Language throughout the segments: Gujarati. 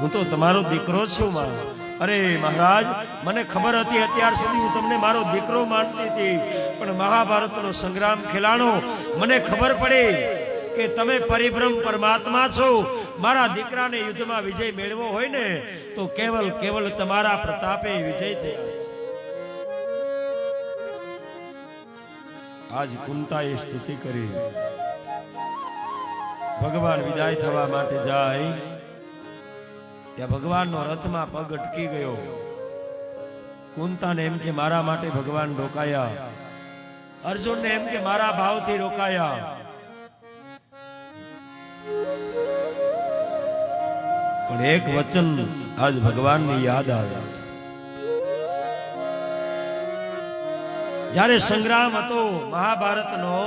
હું તો તમારો દીકરો છું માં. અરે મહારાજ, મને ખબર હતી અત્યાર સુધી હું તમને મારો દીકરો માનતી હતી, પણ મહાભારતનો સંગ્રામ ખેલાણો મને ખબર પડી કે તમે પરિબ્રહ્મ પરમાત્મા છો. મારા દીકરાને યુદ્ધમાં વિજય મેળવો હોય ને તો કેવલ તમારા પ્રતાપે વિજય થયા. આજ કુંતાએ સ્તુતિ કરી. ભગવાન વિદાય થવા માટે જાય ત્યાં ભગવાનનો રથમાં પગ અટકી ગયો. કુંતાને એમ કે મારા માટે ભગવાન રોકાયા, અર્જુનને એમ કે મારા ભાવથી રોકાયા. પણ એક વચન આજ ભગવાનની યાદ આવે છે. જ્યારે સંગ્રામ હતો મહાભારતનો,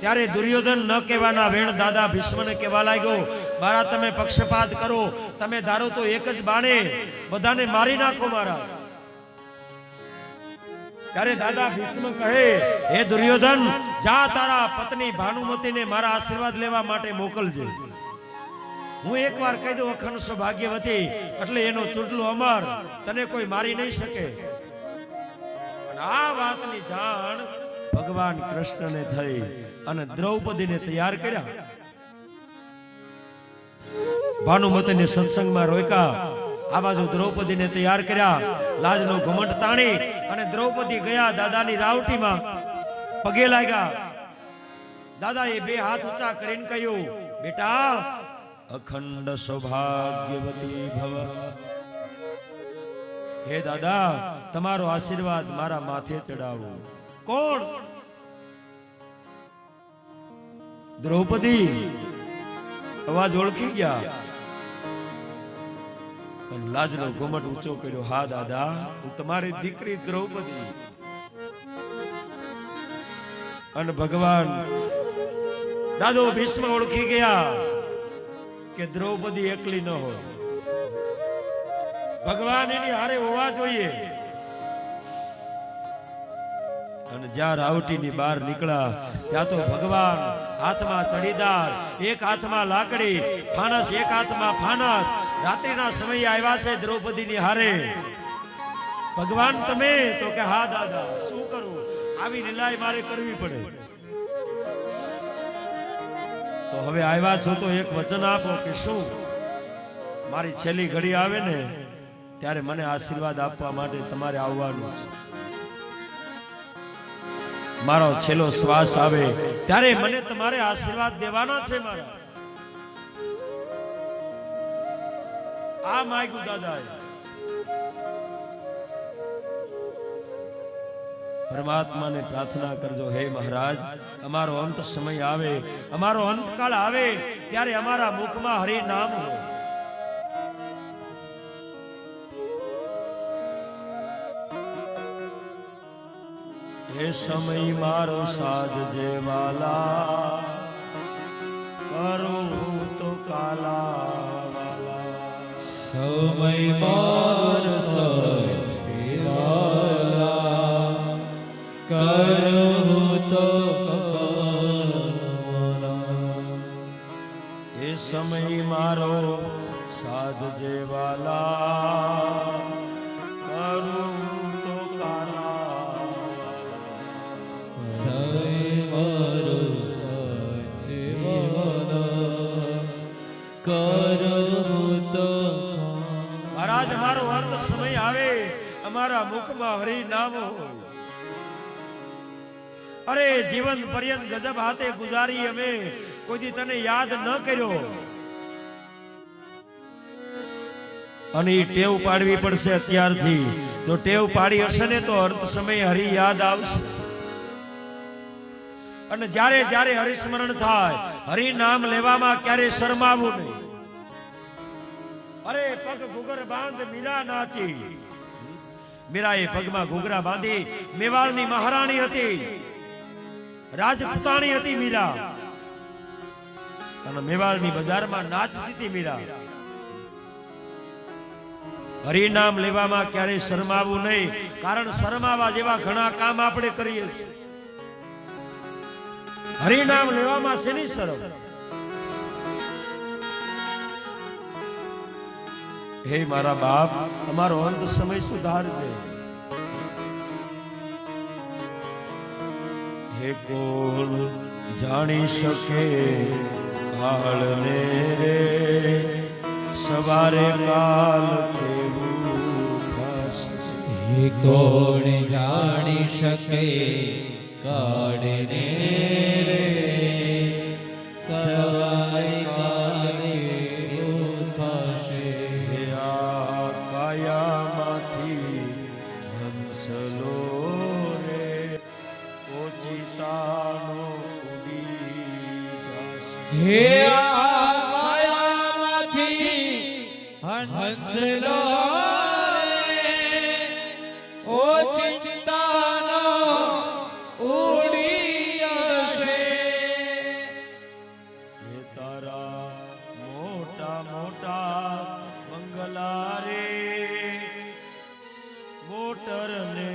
ત્યારે દુર્યોધન ન કહેવાના વેણ દાદા ભીષ્મને કહેવા લાગ્યો, મારા તમે પક્ષપાત કરો, તમે ધારો તો એક જ બાણે બધાને મારી નાખો મારા. ત્યારે દાદા ભીષ્મ કહે, હે દુર્યોધન, જા તારા પત્ની ભાનુમતીને મારા આશીર્વાદ લેવા માટે મોકલજે. હું એકવાર કહી દઉં અખંડ સૌભાગ્યવતી એટલે એનો ચૂંટલો અમર, તને કોઈ મારી નહીં શકે. આ વાતની જાણ ભગવાન કૃષ્ણને થઈ અને દ્રૌપદીને તૈયાર કર્યા. ભાનુમતીને સત્સંગમાં રોક્યા, આ બાજુ દ્રૌપદીને તૈયાર કર્યા. લાજનો ઘમંડ તાણી અને દ્રૌપદી ગયા દાદાની રાવટીમાં, પગે લાગ્યા. દાદાએ બે હાથ ઊંચા કરીને કહ્યું, બેટા અખંડ સૌભાગ્યવતી ભવ. હે દાદા, તમારો આશીર્વાદ મારા માથે ચડાવો. કોણ? દ્રૌપદી. અવાજ ઓળખી ગયા અને લાજનો ઘુમટ ઊંચો કર્યો. હા દાદા, હું તમારી દીકરી દ્રૌપદી. અને ભગવાન દાદો ભીષ્મ ઓળખી ગયા કે દ્રૌપદી એકલી ન હોય, ભગવાન એની હારે હોવા જોઈએ. અને જ્યાં રાવટીની બહાર નીકળ્યા ત્યાં તો ભગવાન હાથમાં ચડીદાર, એક હાથમાં લાકડી, ફાનસ એક હાથમાં ફાનસ. રાત્રિના સમયે આવ્યા છે દ્રૌપદીની હારે. ભગવાન તમે? તો કે હા દાદા, શું કરું, આવી લીલાય મારે કરવી પડે. તો હવે આવ્યા છો તો એક વચન આપો કે શું? મારી છેલ્લી ઘડી આવે ને ત્યારે મને આશીર્વાદ આપવા માટે તમારે આવવાનું છે. મારો છેલ્લો શ્વાસ આવે ત્યારે મને તમારે આશીર્વાદ દેવાના છે મારા. આ માગ્યું દાદાએ. પરમાત્માને પ્રાર્થના કરજો, હે મહારાજ, અમારો અંત સમય આવે, અમારો અંતકાળ આવે ત્યારે અમારા મુખમાં હરિ નામ હોય. એ સમય મારો સાધજે વાલા, કરું તો કાલા વાલા. સમય મારો સાધજે વાલા, કરું તો કાલા. એ સમય મારો સાધજે વાલા, કરું મહારાજ. અમારો અંત સમય આવે, અમારા મુખમાં હરિ નામ હોય. અરે જીવન પર્યંત ગજબ હાથે ગુજારી અમે, કોઈ દી તને યાદ ન કર્યો. અને એ ટેવ પાડવી પડશે અત્યારથી. જો ટેવ પાડી હશે ને તો અંત સમય હરિ યાદ આવશે. અને જ્યારે જ્યારે હરિસ્મરણ થાય, હરિ નામ લેવામાં ક્યારે શરમાવું નહીં. અરે પગ ઘૂઘર બાંધ મીરા નાચી. મીરાએ પગમાં ઘૂઘરા બાંધી. મેવાડની મહારાણી હતી, રાજપૂતાણી હતી મીરા, અને મેવાડની બજારમાં નાચતી હતી મીરા. હરિનામ લેવામાં ક્યારે શરમાવું નહીં, કારણ શરમાવા જેવા ઘણા કામ આપણે કરીએ છીએ. હરિનામ લેવામાં શેની શરમ? હે મારા બાપ, અમારો અંત સમય સુધારજે. હે કોણ જાણી શકે કાળને રે, સવારે કાલ કેવું થશે. હે કોણ જાણી શકે કાળને રે, સવારે કાલે કેવું થશે. હે આ કાયામાંથી હંસલો રે, ઓચિતાનો ઉડી જશે. હે આ કાયામાંથી હંસલો રે, ઓચિતાનો ઉડી જશે. હે તારા મોટા મોટા બંગલા રે, મોટર ને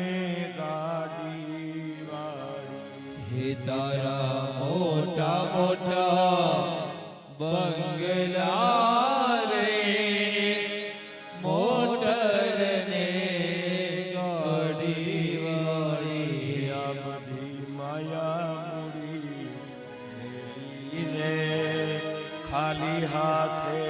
ગાડી વાળી. હે તારા મોટા મોટા બંગલા રે, મોટર ને ગાડી વાળી. આ બધી માયા મૂડી મેળીને ખાલી હાથે